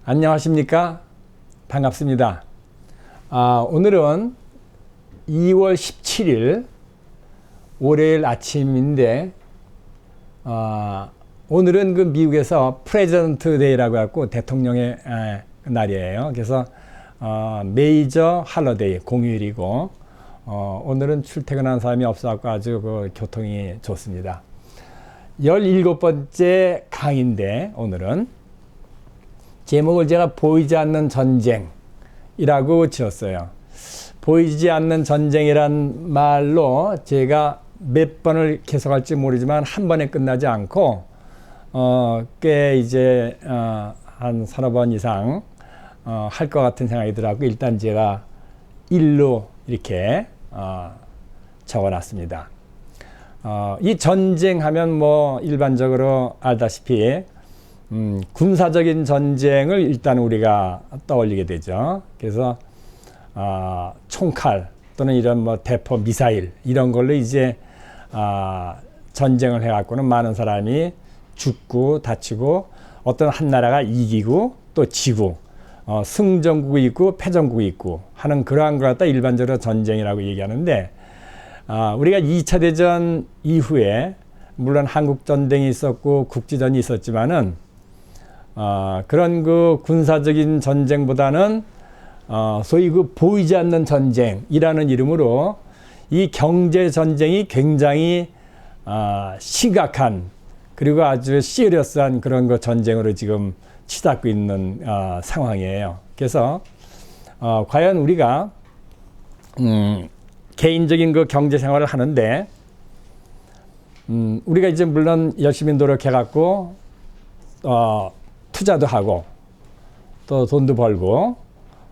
안녕하십니까? 반갑습니다. 오늘은 2월 17일 월요일 아침인데 오늘은 그 미국에서 프레지던트 데이라고 해갖고 대통령의 날이에요. 그래서 메이저 할러데이 공휴일이고 오늘은 출퇴근하는 사람이 없어갖고 아주 그 교통이 좋습니다. 17번째 강의인데 오늘은 제목을 제가 보이지 않는 전쟁이라고 지었어요. 보이지 않는 전쟁이란 말로 제가 몇 번을 계속할지 모르지만 한 번에 끝나지 않고 꽤 이제 한 서너 번 이상 할 것 같은 생각이 들어갖고 일단 제가 일로 이렇게 적어놨습니다. 이 전쟁하면 뭐 일반적으로 알다시피 군사적인 전쟁을 일단 우리가 떠올리게 되죠. 그래서 총칼 또는 이런 뭐 대포 미사일 이런 걸로 이제 전쟁을 해갖고는 많은 사람이 죽고 다치고 어떤 한 나라가 이기고 또 지고 승전국이 있고 패전국이 있고 하는 그러한 걸 갖다 일반적으로 전쟁이라고 얘기하는데 우리가 2차 대전 이후에 물론 한국전쟁이 있었고 국지전이 있었지만은 그런 그 군사적인 전쟁보다는 소위 그 보이지 않는 전쟁이라는 이름으로 이 경제 전쟁이 굉장히 심각한 그리고 아주 시리어스한 그런 그 전쟁으로 지금 치닫고 있는 상황이에요. 그래서 과연 우리가 개인적인 그 경제 생활을 하는데 우리가 이제 물론 열심히 노력해 갖고 투자도 하고 또 돈도 벌고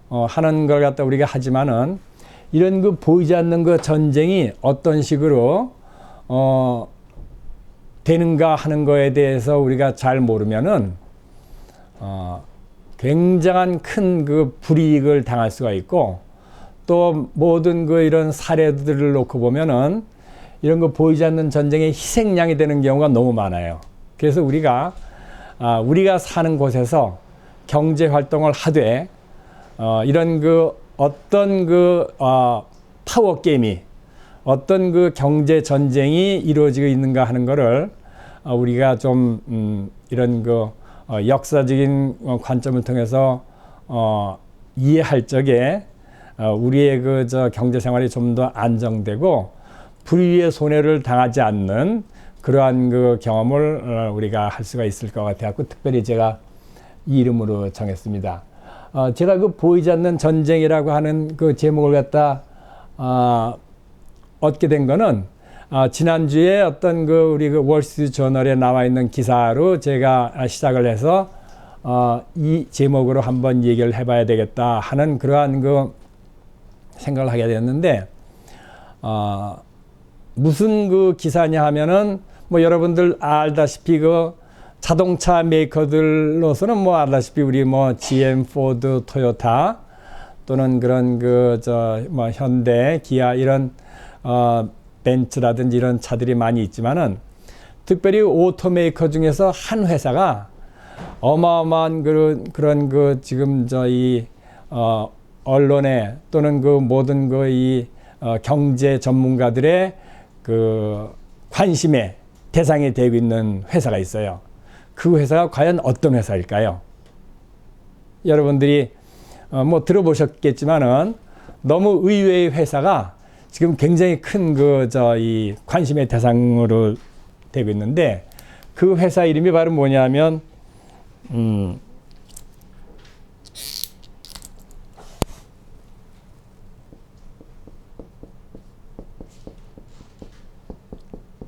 하는 걸 갖다 우리가 하지만은 이런 그 보이지 않는 그 전쟁이 어떤 식으로 되는가 하는 거에 대해서 우리가 잘 모르면은 굉장한 큰 그 불이익을 당할 수가 있고 또 모든 그 이런 사례들을 놓고 보면은 이런 거 보이지 않는 전쟁의 희생양이 되는 경우가 너무 많아요. 그래서 우리가 사는 곳에서 경제 활동을 하되 이런 그 어떤 그 파워 게임이 어떤 그 경제 전쟁이 이루어지고 있는가 하는 거를 우리가 좀 이런 그 역사적인 관점을 통해서 이해할 적에 우리의 그 경제 생활이 좀 더 안정되고 불의의 손해를 당하지 않는 그러한 그 경험을 우리가 할 수가 있을 것 같아요. 특별히 제가 이 이름으로 정했습니다. 제가 그 보이지 않는 전쟁이라고 하는 그 제목을 갖다 얻게 된 거는 지난주에 어떤 그 우리 그 월스트리트 저널에 나와 있는 기사로 제가 시작을 해서 이 제목으로 한번 얘기를 해봐야 되겠다 하는 그러한 그 생각을 하게 됐는데 무슨 그 기사냐 하면은 뭐 여러분들 알다시피 그 자동차 메이커들로서는 뭐 알다시피 우리 뭐 GM, 포드, 토요타 또는 그런 그 뭐 현대, 기아 이런 벤츠라든지 이런 차들이 많이 있지만은 특별히 오토메이커 중에서 한 회사가 어마어마한 그런 그 지금 이 언론에 또는 그 모든 그 이 경제 전문가들의 그 관심의 대상이 되고 있는 회사가 있어요. 그 회사가 과연 어떤 회사일까요? 여러분들이 뭐 들어보셨겠지만은 너무 의외의 회사가 지금 굉장히 큰 이 관심의 대상으로 되고 있는데 그 회사 이름이 바로 뭐냐면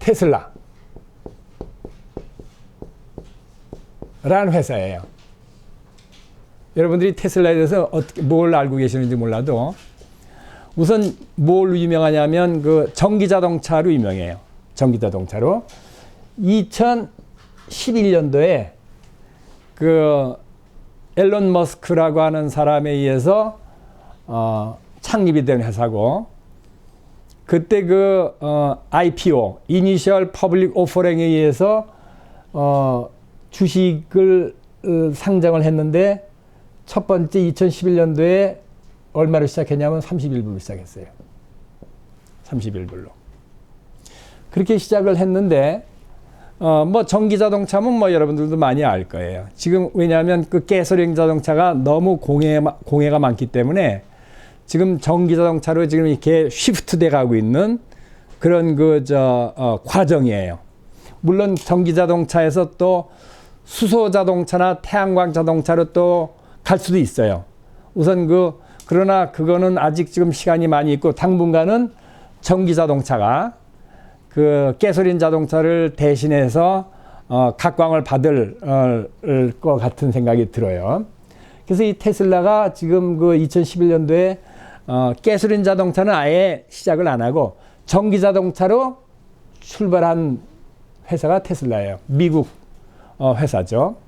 테슬라 라는 회사예요. 여러분들이 테슬라에 대해서 뭘 알고 계시는지 몰라도 우선 뭘 유명하냐면 그 전기자동차로 유명해요. 전기자동차로 2011년도에 그 앨런 머스크라고 하는 사람에 의해서 창립이 된 회사고 그때 그 IPO, Initial Public Offering에 의해서 주식을 상장을 했는데 첫 번째 2011년도에 얼마로 시작했냐면 31불로 시작했어요. 31불로. 그렇게 시작을 했는데 뭐 전기 자동차면 뭐 여러분들도 많이 알 거예요. 지금 왜냐하면 그 가솔린 자동차가 너무 공해가 많기 때문에 지금 전기 자동차로 지금 이렇게 쉬프트 돼 가고 있는 그런 과정이에요. 물론 전기 자동차에서 또 수소 자동차나 태양광 자동차로 또 갈 수도 있어요. 우선 그러나 그거는 아직 지금 시간이 많이 있고 당분간은 전기 자동차가 그 가솔린 자동차를 대신해서 각광을 받을 것 같은 생각이 들어요. 그래서 이 테슬라가 지금 그 2011년도에 가솔린 자동차는 아예 시작을 안 하고 전기 자동차로 출발한 회사가 테슬라예요. 미국 회사죠.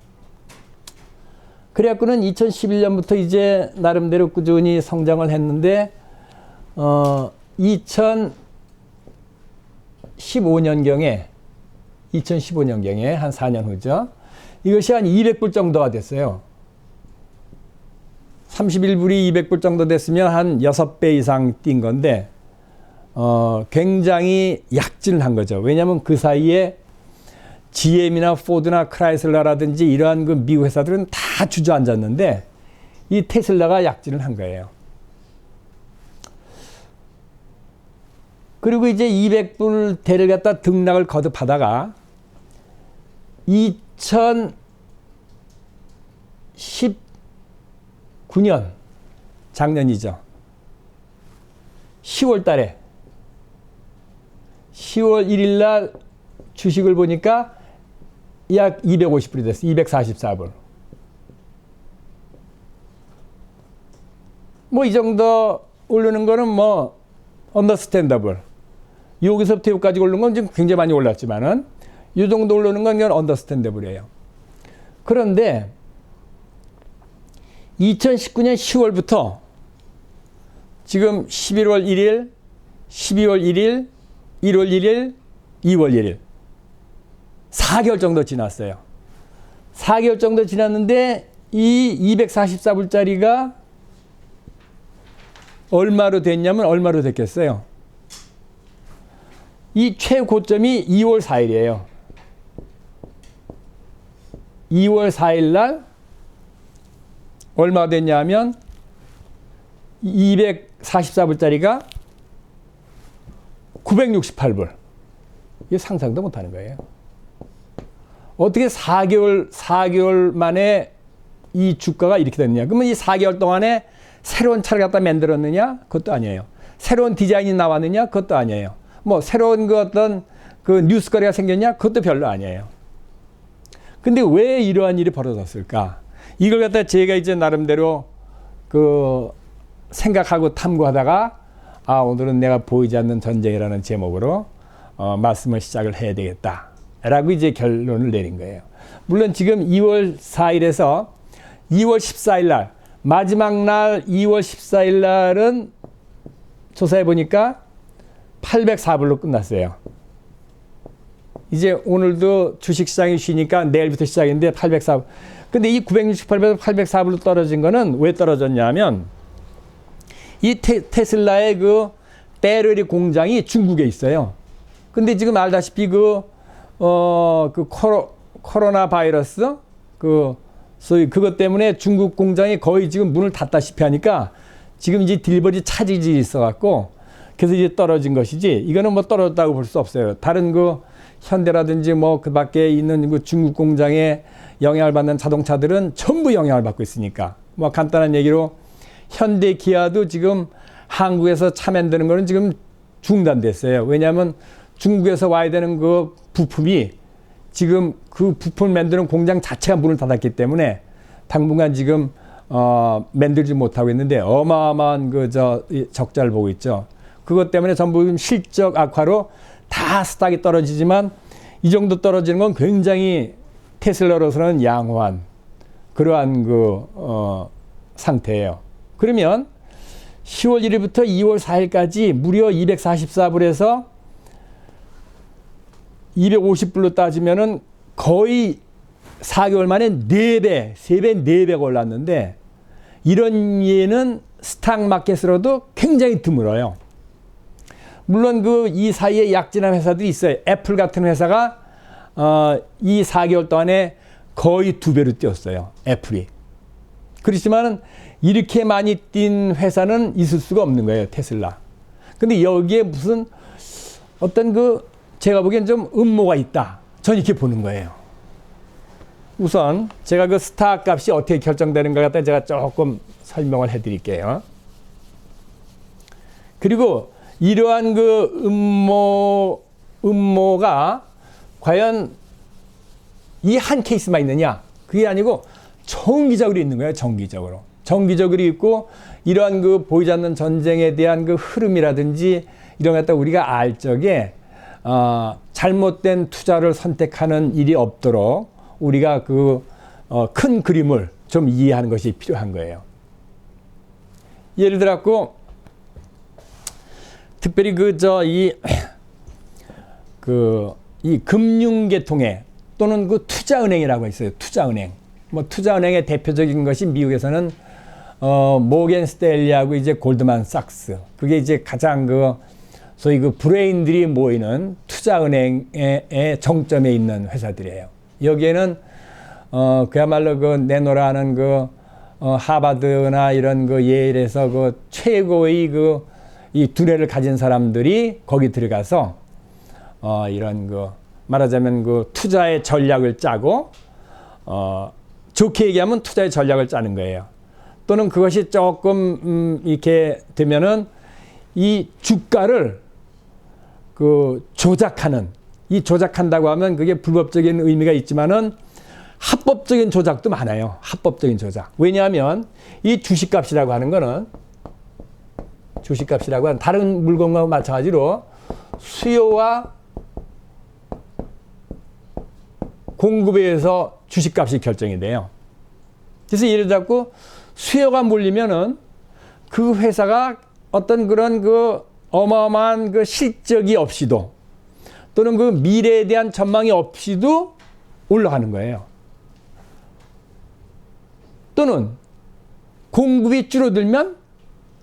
그래갖고는 2011년부터 이제 나름대로 꾸준히 성장을 했는데 2015년경에 한 4년 후죠. 이것이 한 200불 정도가 됐어요. 31불이 200불 정도 됐으면 한 6배 이상 뛴 건데 굉장히 약진을 한 거죠. 왜냐하면 그 사이에 GM이나 포드나 크라이슬러라든지 이러한 그 미국 회사들은 다 주저앉았는데 이 테슬라가 약진을 한 거예요. 그리고 이제 200불 대를 갖다 등락을 거듭하다가 2019년 작년이죠. 10월 달에 10월 1일 날 주식을 보니까 약 250불이 됐어요. 244불. 뭐 이 정도 오르는 거는 뭐 언더스탠더블. 여기서부터 여기까지 오르는 건 지금 굉장히 많이 올랐지만은 이 정도 오르는 건 그냥 언더스탠더블이에요. 그런데 2019년 10월부터 지금 11월 1일, 12월 1일, 1월 1일, 2월 1일 4개월 정도 지났어요. 4개월 정도 지났는데 이 244불짜리가 얼마로 됐냐면 얼마로 됐겠어요? 이 최고점이 2월 4일이에요. 2월 4일 날 얼마가 됐냐면 244불짜리가 968불. 이게 상상도 못하는 거예요. 어떻게 4개월 만에 이 주가가 이렇게 됐느냐. 그러면 이 4개월 동안에 새로운 차를 갖다 만들었느냐? 그것도 아니에요. 새로운 디자인이 나왔느냐? 그것도 아니에요. 뭐 새로운 어떤 그 뉴스거리가 생겼냐? 그것도 별로 아니에요. 근데 왜 이러한 일이 벌어졌을까? 이걸 갖다 제가 이제 나름대로 생각하고 탐구하다가 오늘은 내가 보이지 않는 전쟁이라는 제목으로 말씀을 시작을 해야 되겠다. 라고 이제 결론을 내린 거예요. 물론 지금 2월 4일에서 2월 14일 날, 마지막 날 2월 14일 날은 조사해 보니까 804불로 끝났어요. 이제 오늘도 주식시장이 쉬니까 내일부터 시작인데 804불. 근데 이 968불에서 804불로 떨어진 거는 왜 떨어졌냐면 이 테슬라의 그 배터리 공장이 중국에 있어요. 근데 지금 알다시피 코로나 바이러스 소위 그것 때문에 중국 공장이 거의 지금 문을 닫다시피 하니까 지금 이제 딜버리 차질이 있어갖고 그래서 이제 떨어진 것이지 이거는 뭐 떨어졌다고 볼 수 없어요. 다른 현대라든지 뭐 그 밖에 있는 그 중국 공장에 영향을 받는 자동차들은 전부 영향을 받고 있으니까 뭐 간단한 얘기로 현대 기아도 지금 한국에서 차 만드는 거는 지금 중단됐어요. 왜냐하면 중국에서 와야 되는 그 부품이 지금 그 부품을 만드는 공장 자체가 문을 닫았기 때문에 당분간 지금 만들지 못하고 있는데 어마어마한 적자를 보고 있죠. 그것 때문에 전부 실적 악화로 다 스탁이 떨어지지만 이 정도 떨어지는 건 굉장히 테슬라로서는 양호한 그러한 상태예요. 그러면 10월 1일부터 2월 4일까지 무려 244불에서 250불로 따지면은 거의 4개월 만에 4배, 3배, 4배가 올랐는데 이런 예는 스탁 마켓으로도 굉장히 드물어요. 물론 이 사이에 약진한 회사들이 있어요. 애플 같은 회사가 이 4개월 동안에 거의 2배로 뛰었어요. 애플이. 그렇지만은 이렇게 많이 뛴 회사는 있을 수가 없는 거예요. 테슬라. 근데 여기에 무슨 어떤 제가 보기엔 좀 음모가 있다. 전 이렇게 보는 거예요. 우선 제가 스탁 값이 어떻게 결정되는가 갖다 제가 조금 설명을 해 드릴게요. 그리고 이러한 음모가 과연 이 한 케이스만 있느냐? 그게 아니고 정기적으로 있는 거예요. 정기적으로 있고 이러한 보이지 않는 전쟁에 대한 흐름이라든지 이런 것 갖다 우리가 알 적에 잘못된 투자를 선택하는 일이 없도록 우리가 큰 그림을 좀 이해하는 것이 필요한 거예요. 예를 들어 특별히 이 금융계통에 또는 투자은행이라고 있어요. 투자은행. 투자은행의 대표적인 것이 미국에서는 모겐 스탠리하고 이제 골드만삭스. 그게 이제 가장 소위 브레인들이 모이는 투자은행의 정점에 있는 회사들이에요. 여기에는 그야말로 내노라는 하버드나 이런 예일에서 최고의 이 두뇌를 가진 사람들이 거기 들어가서 이런 말하자면 투자의 전략을 짜고 좋게 얘기하면 투자의 전략을 짜는 거예요. 또는 그것이 조금 이렇게 되면은 이 주가를 조작한다고 하면 그게 불법적인 의미가 있지만은 합법적인 조작도 많아요. 합법적인 조작. 왜냐하면 이 주식값이라고 하는 다른 물건과 마찬가지로 수요와 공급에 의해서 주식값이 결정이 돼요. 그래서 예를 들어 수요가 몰리면은 그 회사가 어떤 그런 어마어마한 실적이 없이도 또는 미래에 대한 전망이 없이도 올라가는 거예요. 또는 공급이 줄어들면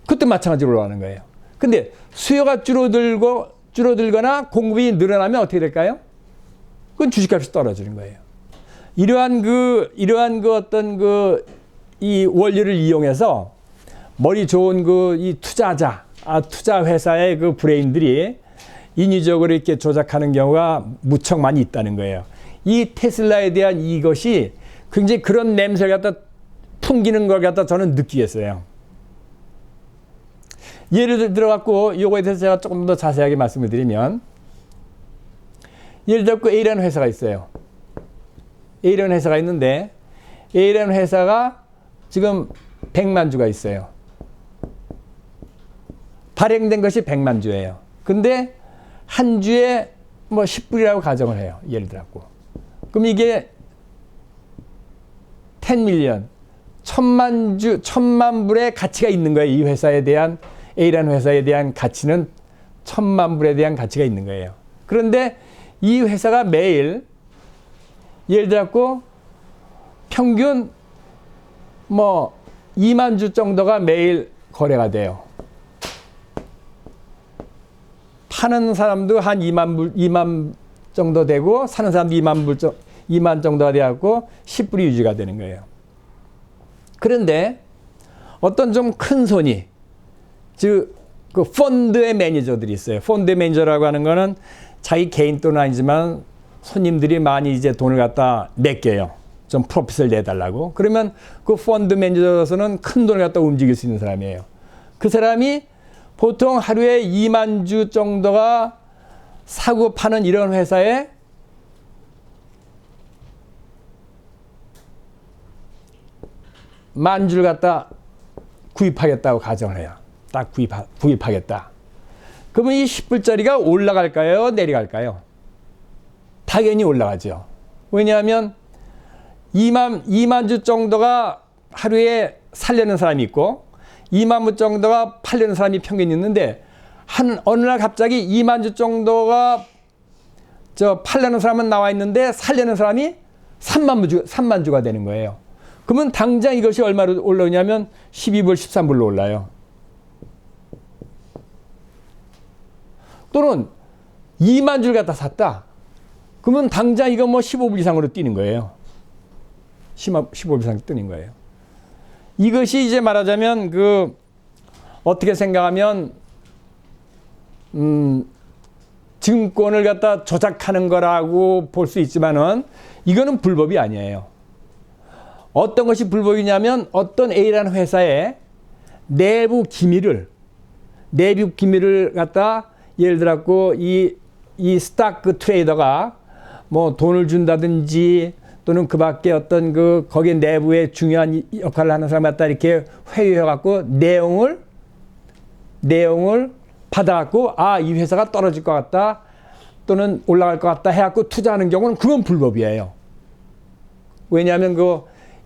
그때 마찬가지로 올라가는 거예요. 근데 수요가 줄어들거나 공급이 늘어나면 어떻게 될까요? 그건 주식값이 떨어지는 거예요. 이러한 어떤 이 원리를 이용해서 머리 좋은 이 투자 회사의 브레인들이 인위적으로 이렇게 조작하는 경우가 무척 많이 있다는 거예요. 이 테슬라에 대한 이것이 굉장히 그런 냄새를 갖다 풍기는 걸 갖다 저는 느끼겠어요. 예를 들어갖고 이거에 대해서 제가 조금 더 자세하게 말씀을 드리면 예를 들어 A라는 회사가 있어요. A라는 회사가 있는데 A라는 회사가 지금 100만 주가 있어요. 발행된 것이 100만 주예요. 근데 한 주에 10불이라고 가정을 해요. 예를 들어갖고. 그럼 이게 10 밀리언, 1000만 불의 가치가 있는 거예요. 이 회사에 대한 A라는 회사에 대한 가치는 1000만 불에 대한 가치가 있는 거예요. 그런데 이 회사가 매일 예를 들어갖고 평균 2만 주 정도가 매일 거래가 돼요. 파는 사람도 한 2만 정도 되고 사는 사람도 2만 정도가 돼갖고 10불이 유지가 되는 거예요. 그런데 어떤 좀 큰 손이 즉 펀드의 매니저들이 있어요. 펀드의 매니저라고 하는 거는 자기 개인 돈은 아니지만 손님들이 많이 이제 돈을 갖다 맡겨요. 좀 프로핏을 내달라고. 그러면 그 펀드 매니저로서는 큰 돈을 갖다 움직일 수 있는 사람이에요. 그 사람이 보통 하루에 2만 주 정도가 사고 파는 이런 회사에 만 주를 갖다 구입하겠다고 가정을 해요. 딱 구입하겠다. 그러면 이 10불짜리가 올라갈까요? 내려갈까요? 당연히 올라가죠. 왜냐하면 2만 주 정도가 하루에 살려는 사람이 있고 2만 주 정도가 팔려는 사람이 평균 있는데 어느 날 갑자기 2만 주 정도가 팔려는 사람은 나와 있는데 살려는 사람이 3만 주가 되는 거예요. 그러면 당장 이것이 얼마로 올라오냐면 12불, 13불로 올라요. 또는 2만 줄 갖다 샀다. 그러면 당장 이거 뭐 15불 이상으로 뛰는 거예요. 15불 이상 뛰는 거예요. 이것이 이제 말하자면 어떻게 생각하면 증권을 갖다 조작하는 거라고 볼 수 있지만은 이거는 불법이 아니에요. 어떤 것이 불법이냐면 어떤 A라는 회사의 내부 기밀을 갖다 예를 들었고 이 스타크 트레이더가 뭐 돈을 준다든지 또는 그 밖에 어떤 거기에 내부에 중요한 역할을 하는 사람 갖다 이렇게 회유해 갖고 내용을 받아갖고 이 회사가 떨어질 것 같다 또는 올라갈 것 같다 해갖고 투자하는 경우는 그건 불법이에요. 왜냐하면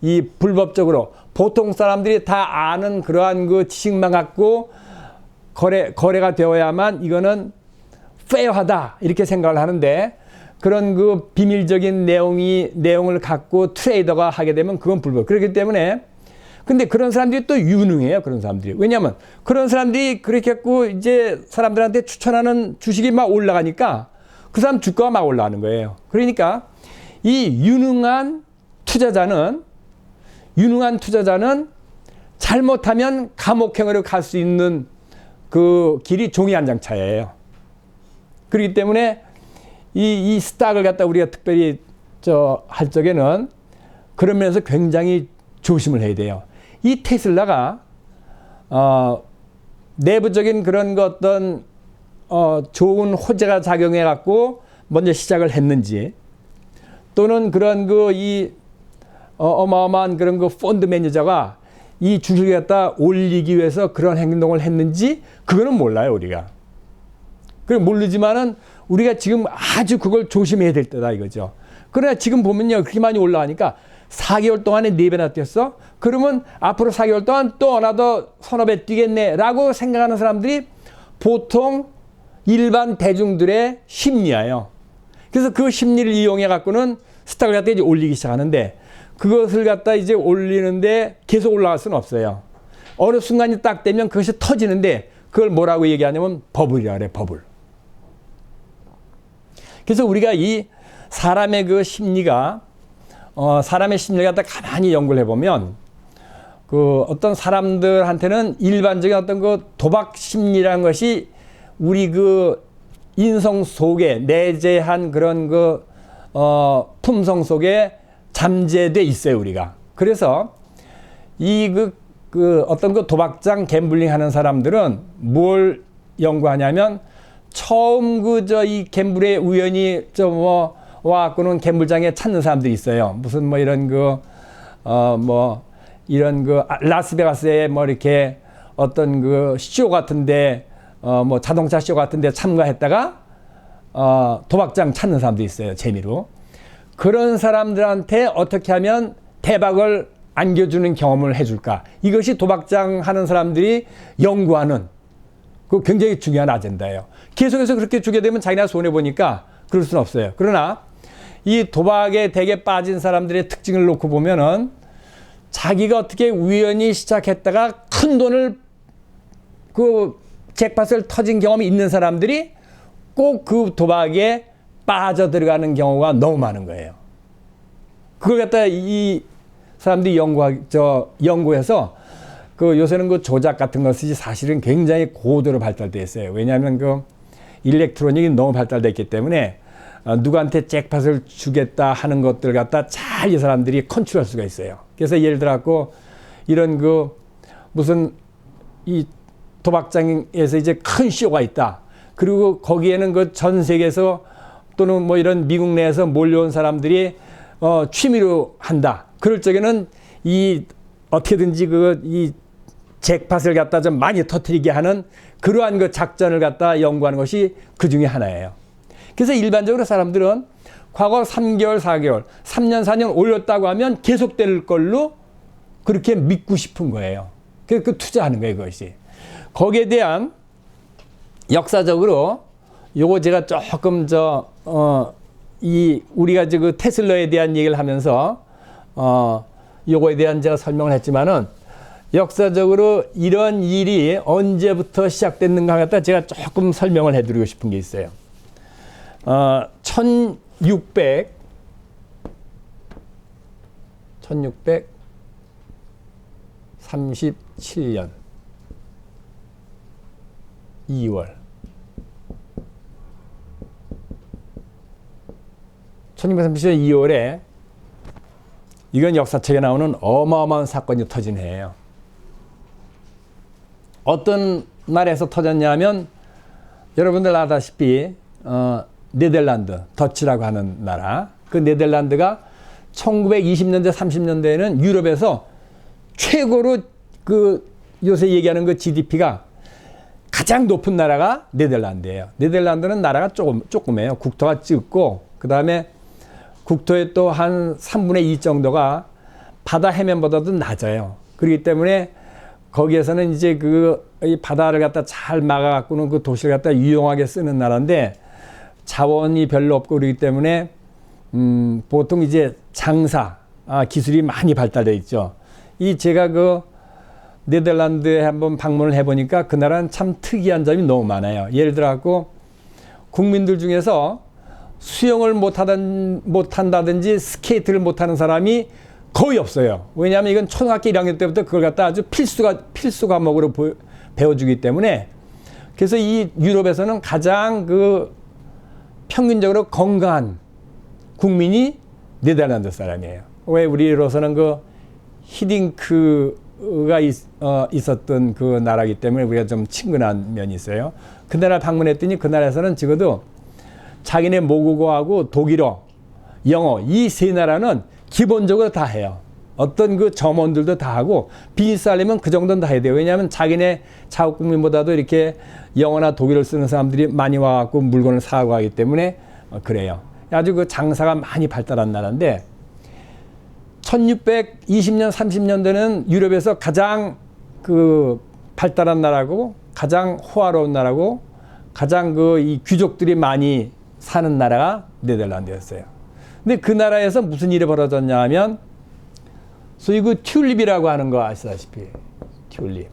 이 불법적으로 보통 사람들이 다 아는 그러한 지식만 갖고 거래가 되어야만 이거는 페어하다 이렇게 생각을 하는데 그런 비밀적인 내용을 갖고 트레이더가 하게 되면 그건 불법. 그렇기 때문에 근데 그런 사람들이 또 유능해요. 그런 사람들이. 왜냐하면 그런 사람들이 그렇게 했고 이제 사람들한테 추천하는 주식이 막 올라가니까 그 사람 주가가 막 올라가는 거예요. 그러니까 이 유능한 투자자는 잘못하면 감옥행으로 갈 수 있는 그 길이 종이 한 장 차이예요. 그렇기 때문에 이 스탁을 갖다 우리가 특별히 할 적에는 그런 면에서 굉장히 조심을 해야 돼요. 이 테슬라가 내부적인 그런 어떤 좋은 호재가 작용해 갖고 먼저 시작을 했는지 또는 그런 어마어마한 그런 펀드 매니저가 이 주식을 갖다 올리기 위해서 그런 행동을 했는지 그거는 몰라요 우리가. 그걸 모르지만은 우리가 지금 아주 그걸 조심해야 될 때다 이거죠. 그러나 지금 보면요 그렇게 많이 올라가니까 4개월 동안에 4배나 뛰었어. 그러면 앞으로 4개월 동안 또 하나 더 서너 배 뛰겠네 라고 생각하는 사람들이 보통 일반 대중들의 심리예요. 그래서 그 심리를 이용해 갖고는 스탁을 갖다 이제 올리기 시작하는데 그것을 갖다 이제 올리는데 계속 올라갈 수는 없어요. 어느 순간이 딱 되면 그것이 터지는데 그걸 뭐라고 얘기하냐면 버블이라 그래, 버블. 그래서 우리가 이 사람의 심리가 사람의 심리를 갖다 가만히 연구를 해보면 어떤 사람들한테는 일반적인 어떤 도박 심리라는 것이 우리 인성 속에 내재한 그런 품성 속에 잠재돼 있어요, 우리가. 그래서 어떤 도박장 갬블링 하는 사람들은 뭘 연구하냐면 처음 이 갬블에 우연히 와갖고는 갬블장에 찾는 사람들이 있어요. 무슨 이런 라스베가스에 이렇게 어떤 쇼 같은데 자동차 쇼 같은데 참가했다가 도박장 찾는 사람도 있어요. 재미로. 그런 사람들한테 어떻게 하면 대박을 안겨주는 경험을 해줄까. 이것이 도박장 하는 사람들이 연구하는 굉장히 중요한 아젠다예요. 계속해서 그렇게 주게 되면 자기나 손해보니까 그럴 수는 없어요. 그러나 이 도박에 대개 빠진 사람들의 특징을 놓고 보면은 자기가 어떻게 우연히 시작했다가 큰 돈을 잭팟을 터진 경험이 있는 사람들이 꼭 그 도박에 빠져들어가는 경우가 너무 많은 거예요. 그걸 갖다 이 사람들이 연구해서 요새는 조작 같은 것이 사실은 굉장히 고도로 발달되어 있어요. 왜냐하면 일렉트로닉이 너무 발달되어 있기 때문에 누구한테 잭팟을 주겠다 하는 것들 갖다 잘 이 사람들이 컨트롤할 수가 있어요. 그래서 예를 들어갖고 이런 무슨 이 도박장에서 이제 큰 쇼가 있다. 그리고 거기에는 전 세계에서 또는 이런 미국 내에서 몰려온 사람들이 취미로 한다. 그럴 적에는 어떻게든지 이 잭팟을 갖다 좀 많이 터뜨리게 하는 그러한 작전을 갖다 연구하는 것이 그 중에 하나예요. 그래서 일반적으로 사람들은 과거 3개월, 4개월, 3년, 4년 올렸다고 하면 계속될 걸로 그렇게 믿고 싶은 거예요. 그래서 투자하는 거예요, 그것이. 거기에 대한 역사적으로 요거 제가 조금 우리가 테슬라에 대한 얘기를 하면서 요거에 대한 제가 설명을 했지만은 역사적으로 이런 일이 언제부터 시작됐는가 갖다 제가 조금 설명을 해드리고 싶은 게 있어요. 1637년 2월 1637년 2월에 이건 역사책에 나오는 어마어마한 사건이 터진 해예요. 어떤 나라에서 터졌냐면 여러분들 아다시피 네덜란드, 더치라고 하는 나라. 그 네덜란드가 1920년대, 30년대에는 유럽에서 최고로 그 요새 얘기하는 그 GDP가 가장 높은 나라가 네덜란드예요. 네덜란드는 나라가 조그매요. 국토가 적고 그 다음에 국토의 또 한 3분의 2 정도가 바다 해면보다도 낮아요. 그렇기 때문에 거기에서는 이제 이 바다를 갖다 잘 막아갖고는 그 도시를 갖다 유용하게 쓰는 나라인데 자원이 별로 없고 그렇기 때문에 보통 이제 장사 기술이 많이 발달되어 있죠. 제가 그 네덜란드에 한번 방문을 해보니까 그 나라는 참 특이한 점이 너무 많아요. 예를 들어 갖고 국민들 중에서 수영을 못한다든지 스케이트를 못하는 사람이 거의 없어요. 왜냐하면 이건 초등학교 1학년 때부터 그걸 갖다 아주 필수 과목으로 배워주기 때문에 그래서 이 유럽에서는 가장 그 평균적으로 건강한 국민이 네덜란드 사람이에요. 왜 우리로서는 그 히딩크가 있었던 그 나라이기 때문에 우리가 좀 친근한 면이 있어요. 그 나라 방문했더니 그 나라에서는 적어도 자기네 모국어하고 독일어, 영어 이 세 나라는 기본적으로 다 해요. 어떤 그 점원들도 다 하고 비즈니스 하려면 그 정도는 다 해야 돼요. 왜냐하면 자기네 자국 국민보다도 이렇게 영어나 독일어를 쓰는 사람들이 많이 와갖고 물건을 사고 하기 때문에 그래요. 아주 그 장사가 많이 발달한 나라인데 1620년, 30년대는 유럽에서 가장 그 발달한 나라고 가장 호화로운 나라고 가장 이 귀족들이 많이 사는 나라가 네덜란드였어요. 근데 그 나라에서 무슨 일이 벌어졌냐 하면 소위 그 튤립이라고 하는 거 아시다시피 튤립.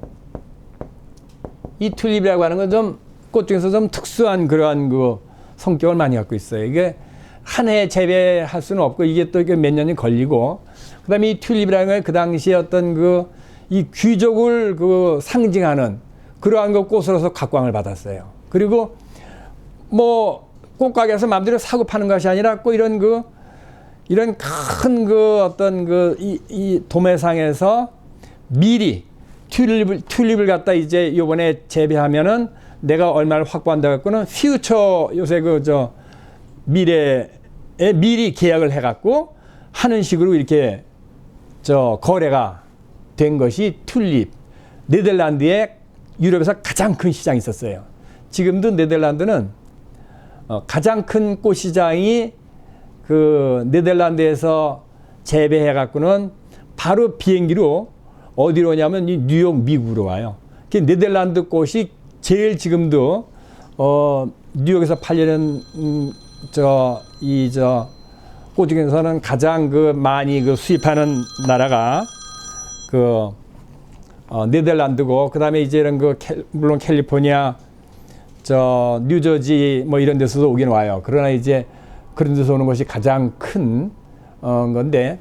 이 튤립이라고 하는 건 좀 꽃 중에서 좀 특수한 그러한 그 성격을 많이 갖고 있어요. 이게 한 해에 재배할 수는 없고 이게 또 몇 년이 걸리고 그다음에 이 튤립이라는 건 그 당시에 어떤 이 귀족을 상징하는 그러한 거 꽃으로서 각광을 받았어요. 그리고 꽃가게에서 마음대로 사고 파는 것이 아니라 꼭 이런 큰 이 도매상에서 미리 튤립을 갖다 이제 요번에 재배하면은 내가 얼마를 확보한다 갖고는 퓨처 요새 미래에 미리 계약을 해갖고 하는 식으로 이렇게 거래가 된 것이 튤립. 네덜란드에 유럽에서 가장 큰 시장이 있었어요. 지금도 네덜란드는 가장 큰 꽃시장이 네덜란드에서 재배해갖고는 바로 비행기로 어디로 오냐면 이 뉴욕 미국으로 와요. 네덜란드 꽃이 제일 지금도 뉴욕에서 팔리는 꽃 중에서는 가장 많이 수입하는 나라가 네덜란드고 그다음에 이제 이런 물론 캘리포니아 뉴저지 이런 데서도 오긴 와요. 그러나 이제 그런 데서 오는 것이 가장 큰 건데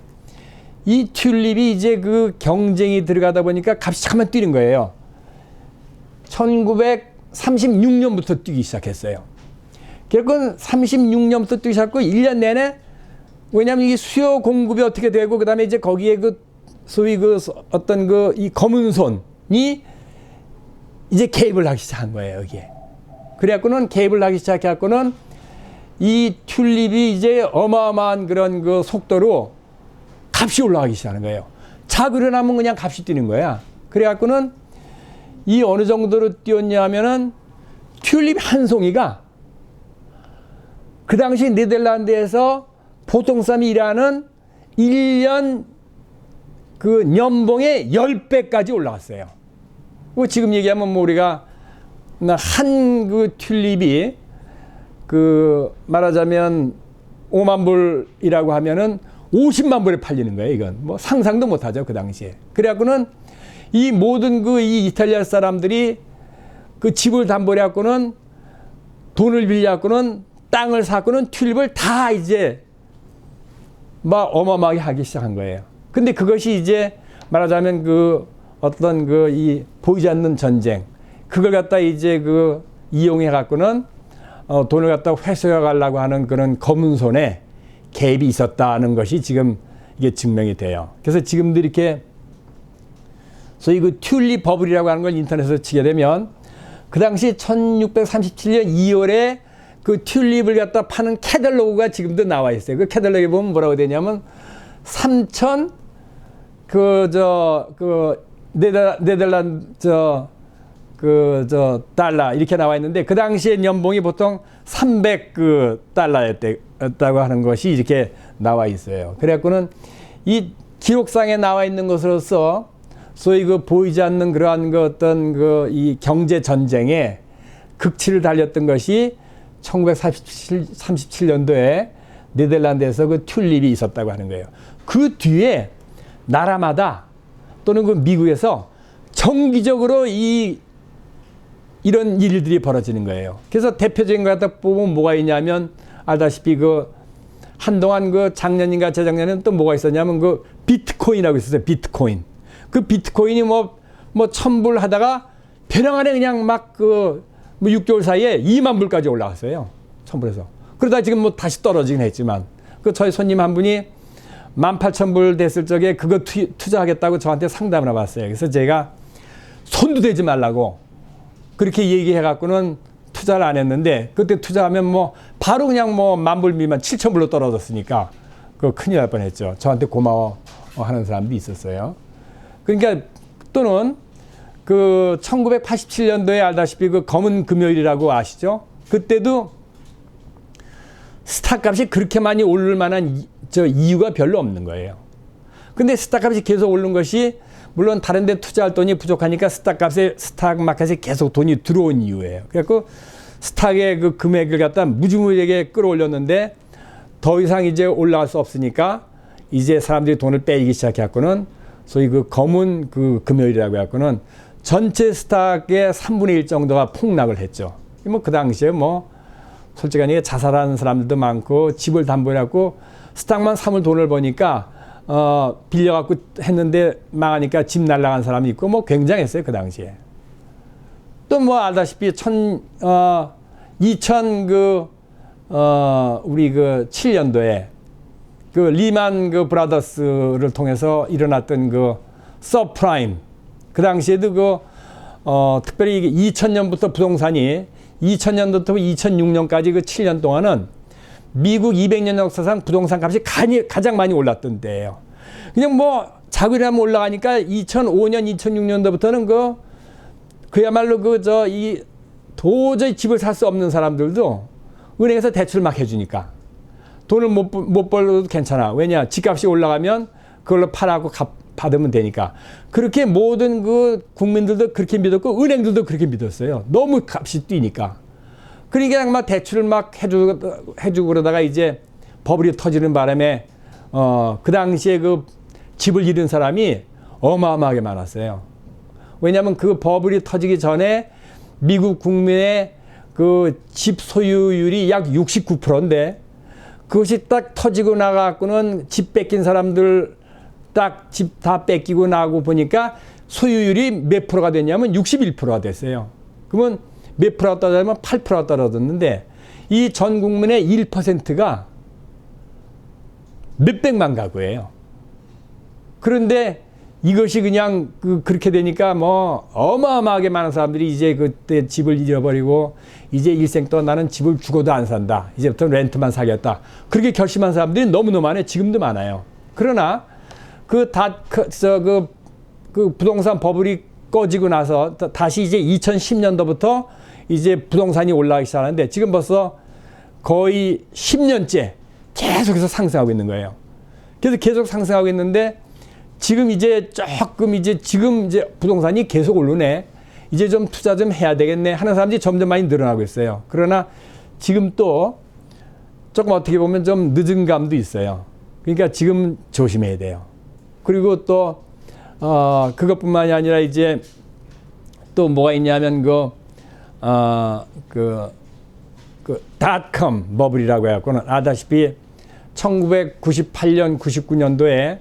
이 튤립이 이제 경쟁이 들어가다 보니까 값이 잠깐 뛰는 거예요. 1936년부터 뛰기 시작했어요. 결국은 36년부터 뛰기 시작하고 1년 내내 왜냐하면 이게 수요 공급이 어떻게 되고 그다음에 이제 거기에 소위 어떤 이 검은 손이 이제 개입을 하기 시작한 거예요, 여기에. 그래갖고는 개입을 하기 시작해갖고는 이 튤립이 이제 어마어마한 그런 속도로 값이 올라가기 시작하는 거예요. 작으려 나면 그냥 값이 뛰는 거야. 그래갖고는 이 어느 정도로 뛰었냐 하면은 튤립 한 송이가 그 당시 네덜란드에서 보통 사람이 일하는 1년 연봉의 10배까지 올라갔어요. 지금 얘기하면 우리가 한 튤립이 말하자면 5만 불이라고 하면은 50만 불에 팔리는 거예요. 이건 뭐 상상도 못하죠 그 당시에. 그래갖고는 이 모든 그 이 이탈리아 사람들이 그 집을 담보로 해갖고는 돈을 빌려갖고는 땅을 사고는 튤립을 다 이제 막 어마어마하게 하기 시작한 거예요. 근데 그것이 이제 말하자면 그 어떤 그 이 보이지 않는 전쟁 그걸 갖다 이제 그 이용해 갖고는 돈을 갖다 회수해 가려고 하는 그런 검은 손에 개입이 있었다는 것이 지금 이게 증명이 돼요. 그래서 지금도 이렇게 소위 그 튤립 버블이라고 하는 걸 인터넷에서 치게 되면 그 당시 1637년 2월에 그 튤립을 갖다 파는 캐탈로그가 지금도 나와 있어요. 그 캐탈로그에 보면 뭐라고 되냐면 3,000 네덜란드 달러 이렇게 나와 있는데 그 당시에 연봉이 보통 300 달러였다고 하는 것이 이렇게 나와 있어요. 그래갖고는 이 기록상에 나와 있는 것으로서 소위 그 보이지 않는 그러한 그 어떤 그 이 경제 전쟁에 극치를 달렸던 것이 1937년도에 네덜란드에서 그 튤립이 있었다고 하는 거예요. 그 뒤에 나라마다 또는 그 미국에서 정기적으로 이런 일들이 벌어지는 거예요. 그래서 대표적인 거 갖다 보면 뭐가 있냐면 알다시피 그 한동안 그 작년인가 재작년에는 또 뭐가 있었냐면 그 비트코인이라고 있었어요. 비트코인. 그 비트코인이 뭐 1,000불 하다가 벼랑안에 그냥 막 그 뭐 6개월 사이에 2만 불까지 올라갔어요. 1,000불에서. 그러다 지금 뭐 다시 떨어지긴 했지만 그 저희 손님 한 분이 18,000불 됐을 적에 그거 투자하겠다고 저한테 상담을 해봤어요. 그래서 제가 손도 대지 말라고 그렇게 얘기해 갖고는 투자를 안 했는데 그때 투자하면 뭐 바로 그냥 뭐 10,000불 미만 7,000불로 떨어졌으니까 그거 큰일 날 뻔했죠. 저한테 고마워 하는 사람도 있었어요. 그러니까 또는 그 1987년도에 알다시피 그 검은 금요일이라고 아시죠? 그때도 스탁 값이 그렇게 많이 오를 만한 이유가 별로 없는 거예요. 근데 스탁 값이 계속 오른 것이 물론 다른 데 투자할 돈이 부족하니까 스탁 마켓에 계속 돈이 들어온 이유예요. 그래서 스탁의 그 금액을 갖다 무지무지하게 끌어올렸는데 더 이상 이제 올라갈 수 없으니까 이제 사람들이 돈을 빼기 시작해갖고는 소위 그 검은 그 금요일이라고 해갖고는 전체 스탁의 3분의 1 정도가 폭락을 했죠. 뭐 그 당시에 뭐 솔직하게 자살하는 사람들도 많고 집을 담보해 갖고 스탁만 사물 돈을 버니까 빌려갖고 했는데 망하니까 집 날라간 사람이 있고 뭐 굉장했어요 그 당시에. 또 뭐 알다시피 7년도에 그 리만 그 브라더스를 통해서 일어났던 그 서프라임 그 당시에도 특별히 2000년부터 부동산이 2000년부터 2006년까지 그 7년 동안은 미국 200년 역사상 부동산 값이 가장 많이 올랐던 때예요. 그냥 뭐 자그리하면 올라가니까 2005년, 2006년도부터는 그야말로 도저히 집을 살 수 없는 사람들도 은행에서 대출 막 해주니까 돈을 못 벌어도 괜찮아. 왜냐? 집값이 올라가면 그걸로 팔아고 받으면 되니까. 그렇게 모든 그 국민들도 그렇게 믿었고 은행들도 그렇게 믿었어요. 너무 값이 뛰니까. 그러니까 그냥 막 대출을 막 해주고 그러다가 이제 버블이 터지는 바람에 그 당시에 그 집을 잃은 사람이 어마어마하게 많았어요. 왜냐하면 그 버블이 터지기 전에 미국 국민의 그 집 소유율이 약 69%인데 그것이 딱 터지고 나가고는 집 뺏긴 사람들 딱 집 다 뺏기고 나고 보니까 소유율이 몇 프로가 됐냐면 61%가 됐어요. 그러면 몇 프로가 떨어지면 8%가 떨어졌는데 이 전 국민의 1%가 몇백만 가구예요. 그런데 이것이 그냥 그렇게 되니까 뭐 어마어마하게 많은 사람들이 이제 그때 집을 잃어버리고 이제 일생 동안 나는 집을 죽어도 안 산다. 이제부터 렌트만 사겠다. 그렇게 결심한 사람들이 너무너무 많아요. 지금도 많아요. 그러나 그 부동산 버블이 꺼지고 나서 다시 이제 2010년도부터 이제 부동산이 올라가기 시작하는데 지금 벌써 거의 10년째 계속해서 상승하고 있는 거예요. 그래서 계속 상승하고 있는데 지금 이제 지금 부동산이 계속 오르네. 이제 좀 투자 좀 해야 되겠네 하는 사람들이 점점 많이 늘어나고 있어요. 그러나 지금 또 조금 어떻게 보면 좀 늦은 감도 있어요. 그러니까 지금 조심해야 돼요. 그리고 또 그것뿐만이 아니라 이제 또 뭐가 있냐면 그 닷컴 버블이라고 해갖고는 아다시피 1998년, 99년도에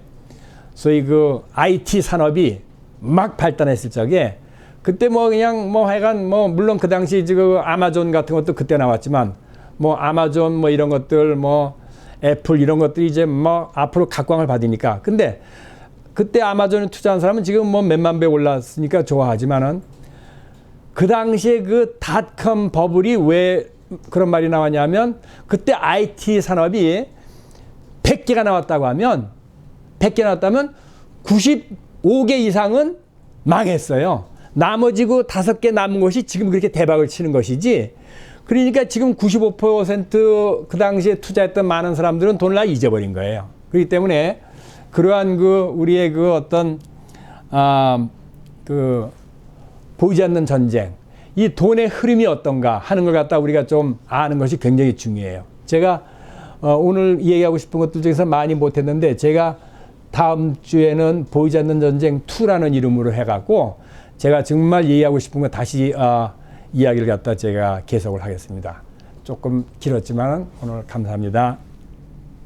소위 그 IT 산업이 막 발달했을 적에 그때 뭐 그냥 뭐 하여간 뭐 물론 그 당시 그 아마존 같은 것도 그때 나왔지만 뭐 아마존 뭐 이런 것들 뭐 애플 이런 것들이 이제 뭐 앞으로 각광을 받으니까 근데 그때 아마존에 투자한 사람은 지금 뭐 몇만 배 올랐으니까 좋아하지만은 그 당시에 그 닷컴 버블이 왜 그런 말이 나왔냐면 그때 IT 산업이 100개가 나왔다고 하면 100개 나왔다면 95개 이상은 망했어요. 나머지 그 5개 남은 것이 지금 그렇게 대박을 치는 것이지. 그러니까 지금 95% 그 당시에 투자했던 많은 사람들은 돈을 다 잊어버린 거예요. 그렇기 때문에 그러한 그 우리의 그 어떤 그 보이지 않는 전쟁, 이 돈의 흐름이 어떤가 하는 걸 갖다 우리가 좀 아는 것이 굉장히 중요해요. 제가 오늘 얘기하고 싶은 것들 중에서 많이 못했는데 제가 다음 주에는 보이지 않는 전쟁 2라는 이름으로 해갖고 제가 정말 얘기하고 싶은 거 다시 이야기를 갖다 제가 계속을 하겠습니다. 조금 길었지만 오늘 감사합니다.